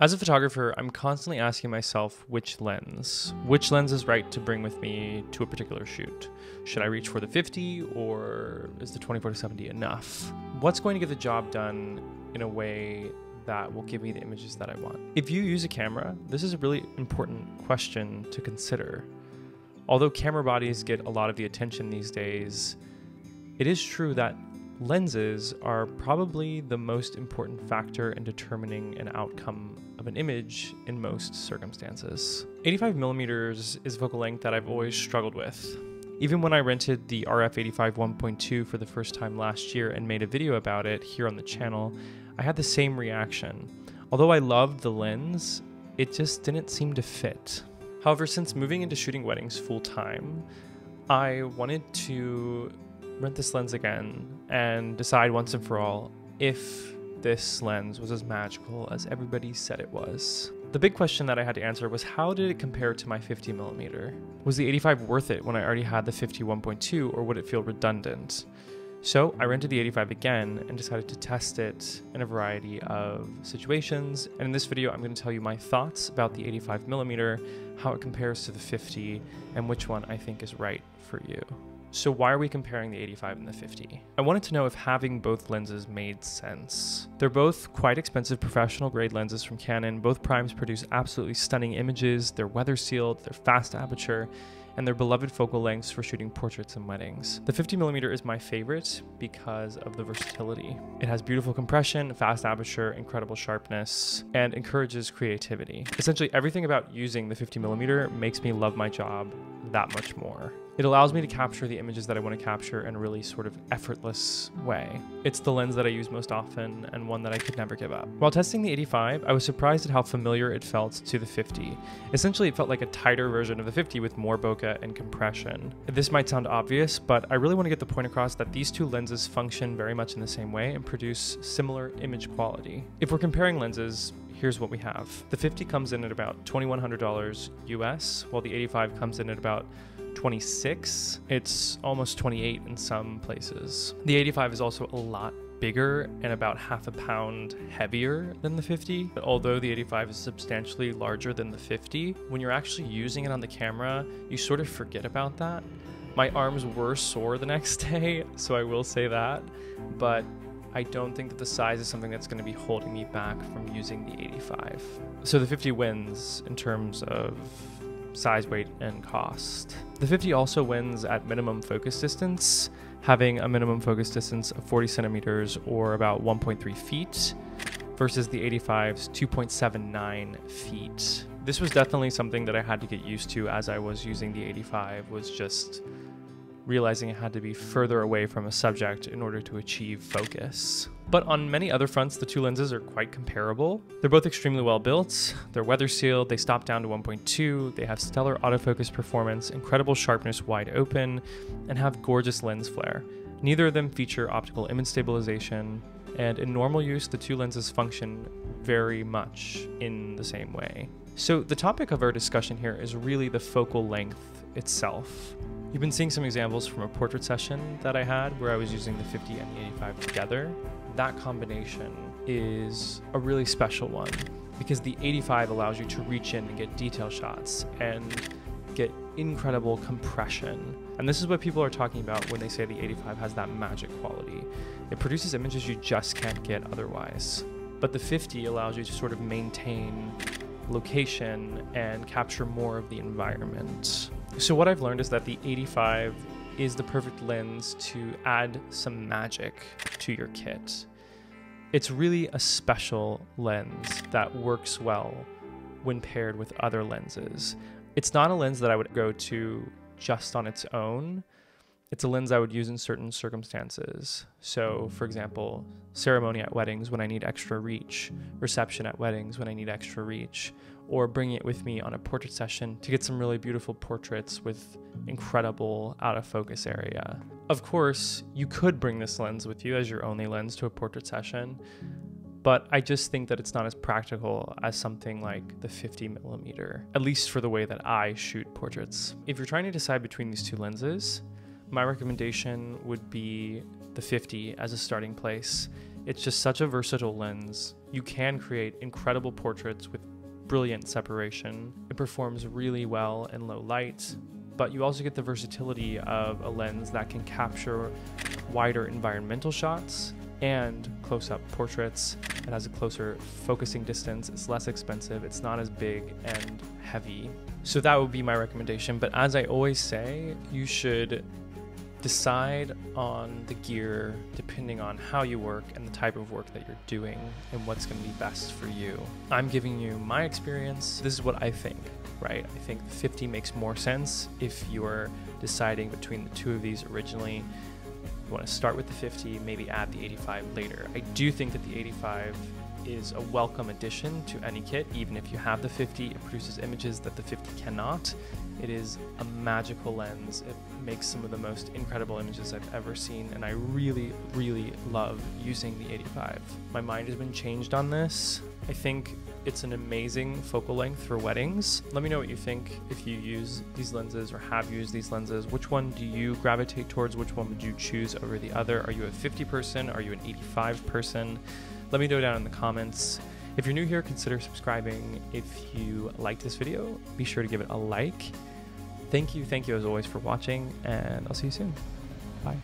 As a photographer, I'm constantly asking myself which lens is right to bring with me to a particular shoot. Should I reach for the 50 or is the 24-70 enough? What's going to get the job done in a way that will give me the images that I want? If you use a camera, this is a really important question to consider. Although camera bodies get a lot of the attention these days, it is true that lenses are probably the most important factor in determining an outcome of an image in most circumstances. 85mm is focal length that I've always struggled with. Even when I rented the RF 85 1.2 for the first time last year and made a video about it here on the channel, I had the same reaction. Although I loved the lens, it just didn't seem to fit. However, since moving into shooting weddings full time, I wanted to rent this lens again and decide once and for all if this lens was as magical as everybody said it was. The big question that I had to answer was, how did it compare to my 50mm? Was the 85 worth it when I already had the 50 1.2, or would it feel redundant? So I rented the 85 again and decided to test it in a variety of situations. And in this video, I'm going to tell you my thoughts about the 85mm, how it compares to the 50, and which one I think is right for you. So why are we comparing the 85 and the 50? I wanted to know if having both lenses made sense. They're both quite expensive professional grade lenses from Canon. Both primes produce absolutely stunning images. They're weather sealed, they're fast aperture, and they're beloved focal lengths for shooting portraits and weddings. The 50mm is my favorite because of the versatility. It has beautiful compression, fast aperture, incredible sharpness, and encourages creativity. Essentially everything about using the 50mm makes me love my job that much more. It allows me to capture the images that I want to capture in a really sort of effortless way. It's the lens that I use most often and one that I could never give up. While testing the 85, I was surprised at how familiar it felt to the 50. Essentially, it felt like a tighter version of the 50 with more bokeh and compression. This might sound obvious, but I really want to get the point across that these two lenses function very much in the same way and produce similar image quality. If we're comparing lenses, here's what we have. The 50 comes in at about $2,100 US, while the 85 comes in at about 26. It's almost 28 in some places. The 85 is also a lot bigger and about half a pound heavier than the 50. But although the 85 is substantially larger than the 50, when you're actually using it on the camera, you sort of forget about that. My arms were sore the next day, so I will say that, but I don't think that the size is something that's going to be holding me back from using the 85. So the 50 wins in terms of size, weight, and cost. The 50 also wins at minimum focus distance, having a minimum focus distance of 40 centimeters or about 1.3 feet versus the 85's 2.79 feet. This was definitely something that I had to get used to as I was using the 85, was just realizing it had to be further away from a subject in order to achieve focus. But on many other fronts, the two lenses are quite comparable. They're both extremely well built, they're weather sealed, they stop down to 1.2, they have stellar autofocus performance, incredible sharpness wide open, and have gorgeous lens flare. Neither of them feature optical image stabilization, and in normal use, the two lenses function very much in the same way. So the topic of our discussion here is really the focal length itself. You've been seeing some examples from a portrait session that I had where I was using the 50 and the 85 together. That combination is a really special one because the 85 allows you to reach in and get detail shots and get incredible compression. And this is what people are talking about when they say the 85 has that magic quality. It produces images you just can't get otherwise. But the 50 allows you to sort of maintain location and capture more of the environment. So what I've learned is that the 85 is the perfect lens to add some magic to your kit. It's really a special lens that works well when paired with other lenses. It's not a lens that I would go to just on its own. It's a lens I would use in certain circumstances. So, for example, ceremony at weddings when I need extra reach, reception at weddings when I need extra reach, or bringing it with me on a portrait session to get some really beautiful portraits with incredible out of focus area. Of course, you could bring this lens with you as your only lens to a portrait session, but I just think that it's not as practical as something like the 50mm, at least for the way that I shoot portraits. If you're trying to decide between these two lenses, my recommendation would be the 50 as a starting place, It's just such a versatile lens. You can create incredible portraits with brilliant separation. It performs really well in low light, but you also get the versatility of a lens that can capture wider environmental shots and close-up portraits. It has a closer focusing distance. It's less expensive. It's not as big and heavy. So that would be my recommendation. But as I always say, you should decide on the gear depending on how you work and the type of work that you're doing and what's going to be best for you. I'm giving you my experience. This is what I think, right? I think the 50 makes more sense if you're deciding between the two of these originally. You want to start with the 50, maybe add the 85 later. I do think that the 85 is a welcome addition to any kit. Even if you have the 50, it produces images that the 50 cannot. It is a magical lens. It makes some of the most incredible images I've ever seen, and I really, really love using the 85. My mind has been changed on this. I think it's an amazing focal length for weddings. Let me know what you think if you use these lenses or have used these lenses. Which one do you gravitate towards? Which one would you choose over the other? Are you a 50 person? Are you an 85 person? Let me know down in the comments. If you're new here, consider subscribing. If you liked this video, be sure to give it a like. Thank you as always for watching, and I'll see you soon. Bye.